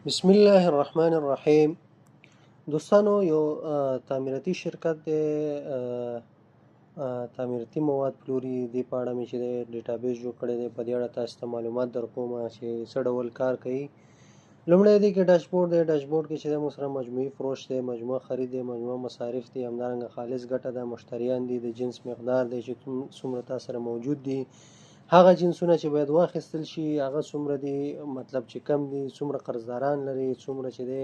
بسم الله الرحمن الرحیم. دوستانو، یو تعمیراتي شرکت دی، تعمیراتي مواد پلوري. دې په اړه مې چې دی ډیټابیس جوړ کړی دی، په دې اړه تاسو ته معلومات درکوم چې څه ډول کار کوي. لومړی دی کې ډاشبورډ دی. ډاشبورډ کې چې دی موږ سره مجموعي فروش دی، مجموعه خرید دی، مجموعه مصارف دی، همدارنګه خالص ګټه ده، مشتریان دي، د جنس مقدار دی چې څومره تاسو سره موجود دي، هغه جنسونه چې باید واخیستل شي هغه څومره دي، مطلب چې کم دي، څومره قرضداران لري، څومره چې دی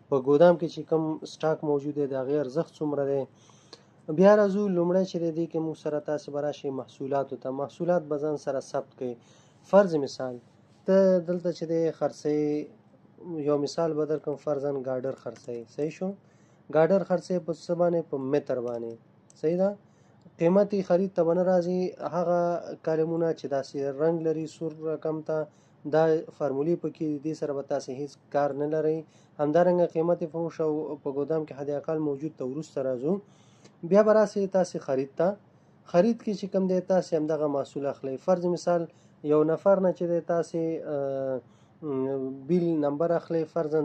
په ګودام کې چې کم سټاک موجود دی د هغې ارزښت څومره دی. بیا راځو لومړی چې دی کې موږ سره تاسو به راشئ محصولاتو ته. محصولات به ځان سره ثبت کړئ. فرض مثال ته دلته چې دی خرڅوي، یو مثال به درکړم، فرضاً ګاډر خرڅوي، صحیح شو. ګاډر خرڅوي په څه باندې؟ په متر باندې، صحیح ده. قیمتي خرید ته به نه راځي، هغه کالمونه چې داسې رنګ لري سور رقم ته، دا فارمولې پکې دې سره به تاسې هیڅ کار نه لرئ. همدارنګه قیمتي فروش او په ګودام کې حد اقل موجود ته وروسته راځو. بیا به راسئ تاسې خرید ته. خرید کې چې کوم دی تاسې همدغه محصول اخلئ. فرض مثال یو نفر نه چې دی تاسې بیل نمبر اخلئ. فرضاً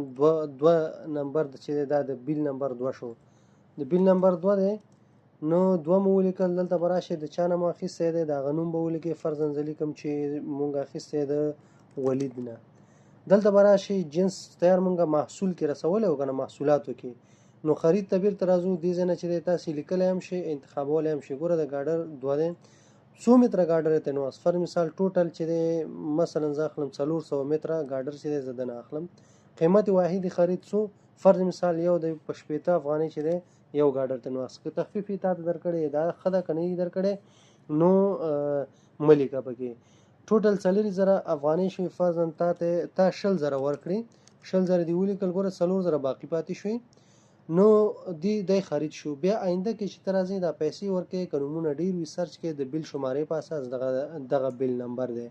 دوه نمبر چې دی دا د بیل نمبر 2 شو. د بیل نمبر 2 دی، نو 2 مو ولیکل. دلته به راشئ د چا نه مو اخیستی دی د هغه نوم به ولیکئ. فرضاً زه لیکم چې مونږ اخیستی د ولید نه. دلته به راشئ جنس تیار مونږ محصول کې رسولی او که نه محصولاتو کې. نو خرید ته بیرته راځو. دې ځای نه چې دی تاسې لیکلی هم شئ، انتخابولی هم شئ. ګوره د ګاډر 2 دی، 100 متره ګاډر یې تنو. فرض مثال ټوټل چې دی مثلا زه اخلم 400 متره ګاډر چې دی زه دنه اخلم. قیمت واحد خرید څو؟ فرض مثال یو د په 80 افغانۍ چې دی یو ګاډر ته نو که تخفیف یې تا ته درکړی دا ښه ده، که نه یې درکړی نو مه لیکه پکې. ټوټل 4000 افغانۍ شوي. فرضاً تا 10000 ورکړي، 10000 دې ولیکل. ګوره 4000 باقي پاتې شوي. نو دی خرید شو. بیا آینده کې چې ته راځې دا پیسې ورکوې، که نومونه ډېر وي سرچ کې د بیل شمارې په اساس دغه بیل نمبر دی،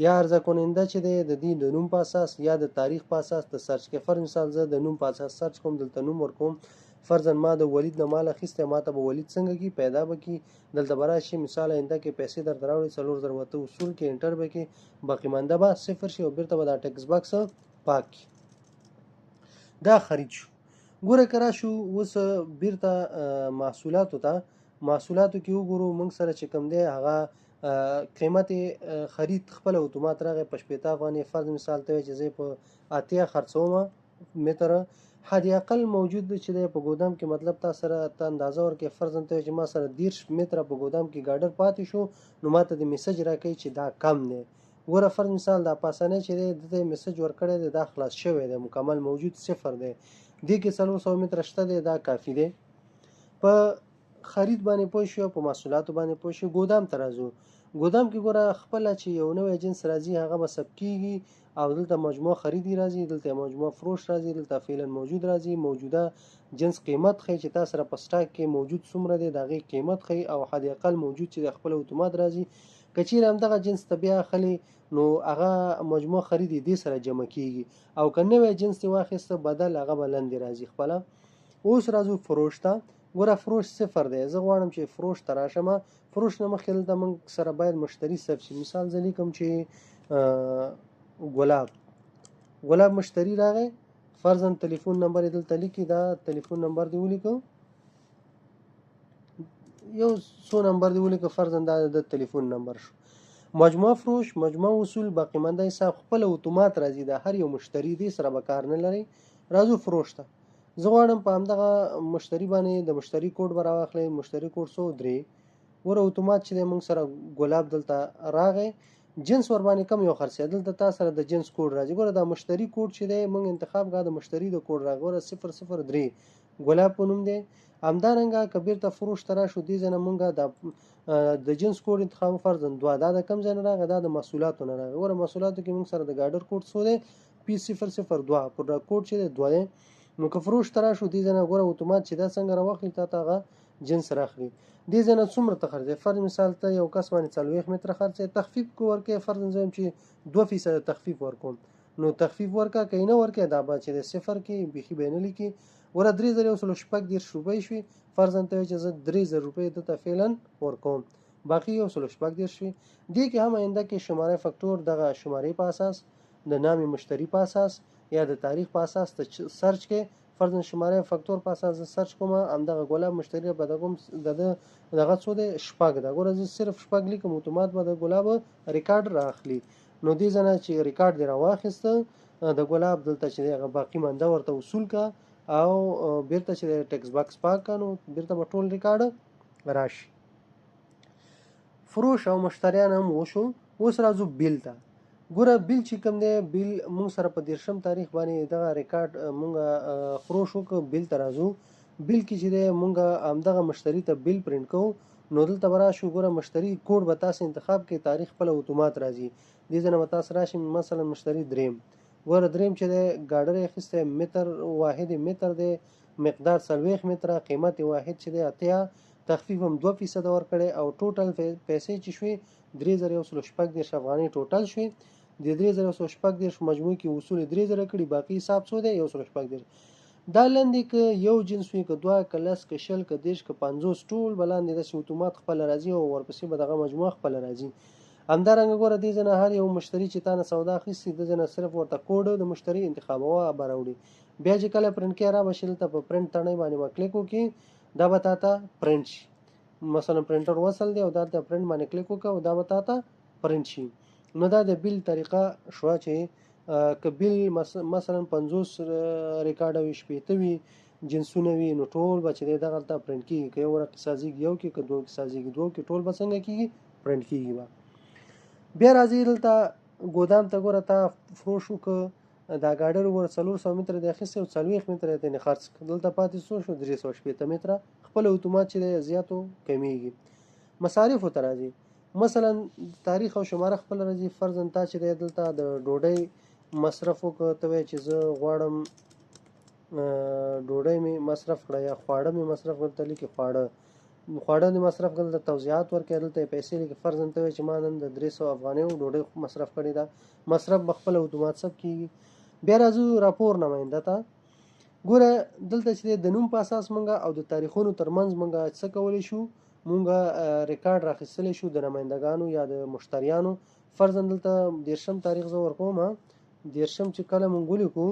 یا عرضه کننده چې دی د دې د نوم په اساس یا د تاریخ په اساس ته سرچ کې. فرض مثال زه د نوم په اساس سرچ کوم، دلته نوم ورکوم. فرضاً ما د ولید نه مال اخیستی، ما ته به ولید څنګه کی پیدا به کی. دلته به راشي مثال آینده کې پیسې درته راوړي 4000 ورته وصول کې انټر به کې، باقي مانده به 0 شي او بیرته به دا ټکس باکس پاک کی. دا خرید شو. ګوره که راشو اوس بیرته محصولاتو ته. محصولاتو کې وګورو موږ سره چې کوم دی هغه قیمت خرید خپل اتومات راغی په 80 افغانۍ. فرض مثال ته چې زه په 8 خرڅوم متره، حد اقل موجود چې دی په ګودام کې، مطلب تا سره ته اندازه ورکې. فرض ته چې ما سره 10 متره په ګودام کې ګاډر پاتې شو، نو ماته د میسج راکوي چې دا کم دی. ګوره فرض مثال دا پاسنۍ چې دی د میسج ورکړی دی دا خلاص شوی دی، مکمل موجود 0 دی. دې کې 400 متره شته دی، دا کافي دی. په خرید باندې پوه شو، په محصولاتو باندې پوه شو. ګودام ته راځو. ګودام کې ګوره خپله چې یو نوی جنس راځي هغه به ثبت کېږي او دلته مجموعه خریدي راځي، دلته مجموعه فروش راځي، دلته فعلا موجود راځي. موجوده جنس قیمت ښیي چې تا سره په سټاک کې موجود څومره دی، د هغې قیمت ښیي او حد اقل موجود چې د خپل اتومات راځي. که چیرې همدغه جنس ته بیا اخلي نو هغه مجموعه خریدي دې سره جمع کېږي، او که نوی جنس دې واخیسته بدل هغه به لاندې راځي خپله. اوس راځو فروش ته. ګوره فروش 0 دی. زه غواړم چې فروش ته راشم. فروش نه مخکې دلته موږ سره باید مشتری ثبت شي. مثال زه لیکم چې ګلاب مشتری راغی. فرضاً تلیفون نمبر یې دلته لیکي، دا تلیفون نمبر دی ولیکو، یو څو نمبر دی ولیکو. فرضاً دا د تلیفون نمبر شو. مجموعه فروش، مجموعه وصول، باقی مانده حساب خپل اتومات راځي. دا هر یو مشتری دی سره به کار نه لري. راځو فروش ته. زه غواړم په همدغه مشتری باندې د مشتری کوډ به راواخلئ. مشتری کوډ 103. ګوره اتومات چې دی موږ سره ګلاب دلته راغی. جنس ور باندې کم یو خرڅېدل، دلته تا سره د جنس کوډ راځي. ګوره دا مشتری کوډ چې دی موږ انتخاب کړه، د مشتری د کوډ راغی. ګوره 003 ګلاب په نوم دی. همدارنګه که بیرته فروش ته راشو، دې ځای نه موږ د جنس کوډ انتخاب فرضاً 2. دا د کم ځای نه راغی؟ دا د محصولاتو نه راغی. ګوره محصولاتو کې موږ سره د ګاډر کوډ څو دی؟ P002 پر کوډ چې دی 2 دی. نو که فروش ته راشو دې ځای نه ګوره اتومات چې دا څنګه راواخلي تا ته هغه جنس راخلي. دې ځای نه څومره ته خرڅوي؟ فرض مثال ته یو کس باندې 40 متره خرڅوي، تخفیف کو ورکوي. فرض زه چې 2% تخفیف ورکوم، نو تخفیف ورکه که یې نه ورکوي دا به چې د 0 کې بیخي به یې نه لیکي. ګوره 3160 روپۍ شوي. فرضاً ته چې زه 3000 روپۍ دلته فعلا ورکوم، باقي 160 شوي. دې کې هم آینده کې شماره فکتور دغه شمارې په اساس د نام مشتری په اساس یا د تاریخ په اساس ته سرچ کې فرضاً شماره فاکتور په اساس سرچ کوم همدغه ګلاب مشتری به دغه څو دی شپږ ده. ګوره زه صرف شپږ لیکم اتومات به د ګلاب ریکارډ راخلي. نو دې ځنه چې ریکارډ دی راواخیسته د ګلاب دلته چې هغه باقی مانده ورته وصول کا او بیرته چې ټیکس باکس پاک کانو بیرته به ټول ریکارډ راشي. فروش او مشتریان هم وشو. اوس راځو بیل ته. ګوره بیل چې کوم دی بیل مونږ سره په 13 تاریخ باندې دغه ریکارډ مونږ فروش وکړو. بیل ته راځو. بیل کې چې دی مونږ همدغه مشتری ته بیل پرینټ کوو نو دلته به راشو. ګوره مشتری کوډ به تاسو انتخاب کې تاریخ خپل اتومات راځي. دې ځنه به تاسو راشي مثلا مشتری دریم. ګوره دریم چې دی ګاډر یې اخیستی متر واحد متر دی مقدار 40 متره قیمت واحد چې دی 80 تخفیف هم 2% ورکړی او ټوټل پیسې چې شوي 3114 افغانۍ ټوټل شوي. د 3114 مجموعي کې وصول 3000 کړي باقي حساب څو دی 114. دا لاندې که یو جنس وي که دوه که لس که شل که دېرش که 50 ټول به لاندې داسې اتومات خپل راځي او ورپسې به دغه مجموعه خپل راځي. همدارنګه ګوره دې ځنه هر یو مشتری چې تا نه سودا اخیستي د ځنه صرف ورته کوډ د مشتری انتخابوه به راوړي. بیا چې کله پرنټ کې را بشي دلته په پرنټ تڼۍ باندې به کلیک وکړي دا به تا ته پرنټ شي. مثلا پرنټر وصل دی او دا ته پرنټ باندې کلیک وکړه او دا به تا ته پرنټ شي. نو دا د بیل طریقه شوه چې که بیل مثلا 50 ریکارډ وي 80 وي جنسونه وي نو ټول به چې دغه ته پرنټ کېږي. که یو ورقې سازیږي یو کې که دوه کې سازیږي دوه کې ټول به څنګه کېږي پرنټ کېږي به. بیا راځي دلته ګودام ته ګوره تا فروش وکړه دا ګاډر ور 400 متره د اخیسته او 40 متره ته نه خرڅ دلته پاتې شو 380 متره خپل اتومات چې زیاتو کمیږي. مصارف ته راځي مثلا تاریخ او شماره خپل راځي. فرضاً تا چې دلته د ډوډۍ مصرف وکړه ته چې زه غواړم ډوډۍ می مصرف کړه یا خواړه می مصرف کړه ته لیکي خواړه د مصرف کړل د توضیحات ورکړل دلته پیسې لیکي. فرضاً ته چې ما نن د 300 افغانۍ ډوډۍ مصرف کړې ده مصرف بخپل اتومات سب کیږي. بیا راځو راپور نماینده ته. ګوره دلته چې د نوم په اساس مونږه او د تاریخونو ترمنځ مونږه څه کولی شو مونږه ریکارډ راخیستلی شو د نمایندګانو یا د مشتریانو. فرضاً دلته 13 تاریخ زه ورکوم 13 چې کله مونږ ولیکو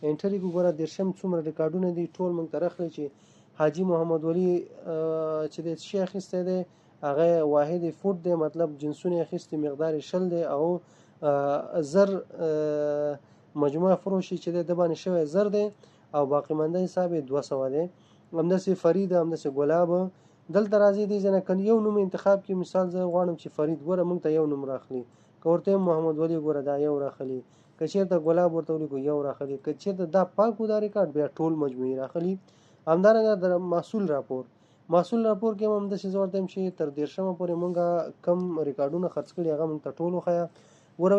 انټری کو ګوره 13 څومره ریکارډونه دي ټول مونږ ته راخلی چې حاجی محمد ولی چې د شي اخیستی دی هغه واحد فوټ دی مطلب جنسونه اخیستی مقدار شل دی او زر مجموعه فروشي چې د باندې شوی زر دی او باقی مانده حساب 200 دی. همداسې فرید همداسې ګلاب دلته راځي دي ځنه کله یو نوم انتخاب کې مثال زه غواړم چې فرید ګوره مونږ ته یو نوم راخلی که ورته محمد ولی ګوره دا یو راخلی که چېرته ګلاب ورته ولیکو یو راخلی که چېرته دا پاکو دا ریکارډ بیا ټول مجموعي راخلی. همدارنګه د محصول راپور کې هم همداسې زه ورته یم چې تر 13 پورې مونږه کم ریکارډونه خرڅ کړي هغه مونږ ته ټول وښیه. ګوره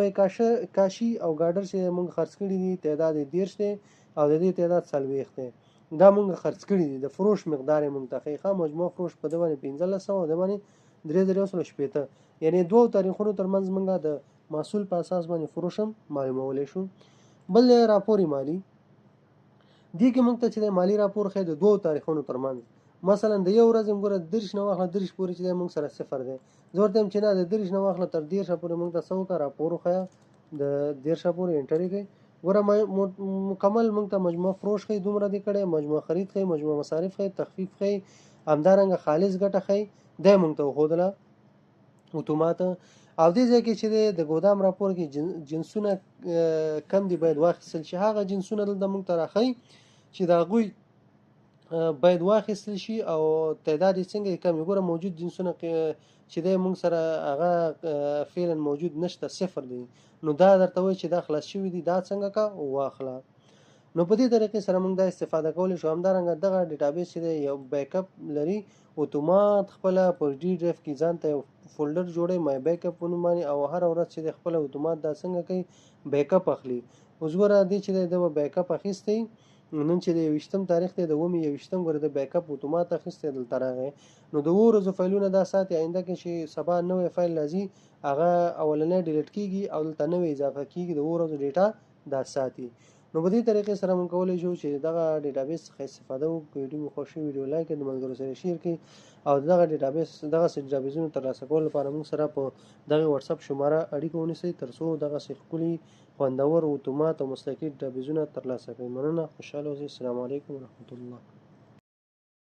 کاشي او ګاډر چې مونږ خرڅ کړي دي تعداد 13 دی او د دې تعداد 40 دی دا مونږ خرڅ کړي دي. د فروش مقدار مونږ ته ښیي مجموع فروش په د باندې 1500 او د باندې 3180 یعنی دوه تاریخونو ترمنځ مونږه د محصول په اساس باندې فروش هم معلومولای شو. بل راپور مالی دی کې مونږ ته چې د مالی راپور خې د دوه تاریخونو ترمنځ مثلا د یو ورځ موږ د 30 نه واخله 30 پورې چې مونږ سره صفر دی زه ورته چې نه د 30 نه واخله تر 10 پورې مونږ ته څو کا راپور خې د 10 پورې انټری کوي. ګوره مکمل مونږ ته مجموعه فروش خې دومره دی کړي مجموعه خرید خې مجموعه مصارف خې تخفیف خې همدارنګه خالص ګټه خې د مونږ ته خودله اتومات او دې ځکه چې د ګودام راپور کې جنسونه کم دي باید واخیستل شي. هغه جنسونه د مونږ ته راخی چې دا غوي باید واخیستل شي او تعداد څنګه کم ګوره موجود جنسونه چې د مونږ سره هغه فعلا موجود نشته صفر دي نو دا درته وایي چې دا خلاص شوی دي دا څنګه کا واخله. نو په دې طریقې سره مونږ دا استفاده کولی شو. همدارنګه دغه ډیټابیس چې یو بیک اپ لري اتومات خپل په ډي ډرایو کې ځان ته فولډر جوړي مای بیک اپ ونوماني او هر ورځ چې خپل اتومات دا څنګه کوي بیک اپ اخلي. اوس ګوره دې چې د بیک اپ اخیستي نن چې د 20 تاریخ ته د 20 ګوره د بیک اپ اتومات اخیسته دلته راغی نو د ورځو فایلونه دا ساتي آینده کې چې سبا نوې فایل راځي هغه اولنې ډیلیټ کیږي او دلته نوې اضافه کیږي د ورځو ډیټا دا ساتي. نو په دې طریقې سره موږ کولای شو چې دغه ډیټابیس څخه استفاده وکړو. ویډیو خوښي ویډیو لایک کړئ د ملګرو سره شیر کړئ او دغه ډیټابیسونو ترلاسه کولو لپاره موږ سره په دغه واتس اپ شماره اړیکه ونیسئ ترڅو دغه ښکلي خوندور اتومات او مسلکي ډاتابیزونه ترلاسه کوي. مننه، خوشحاله اوسئ. السلام علیکم ورحمة الله.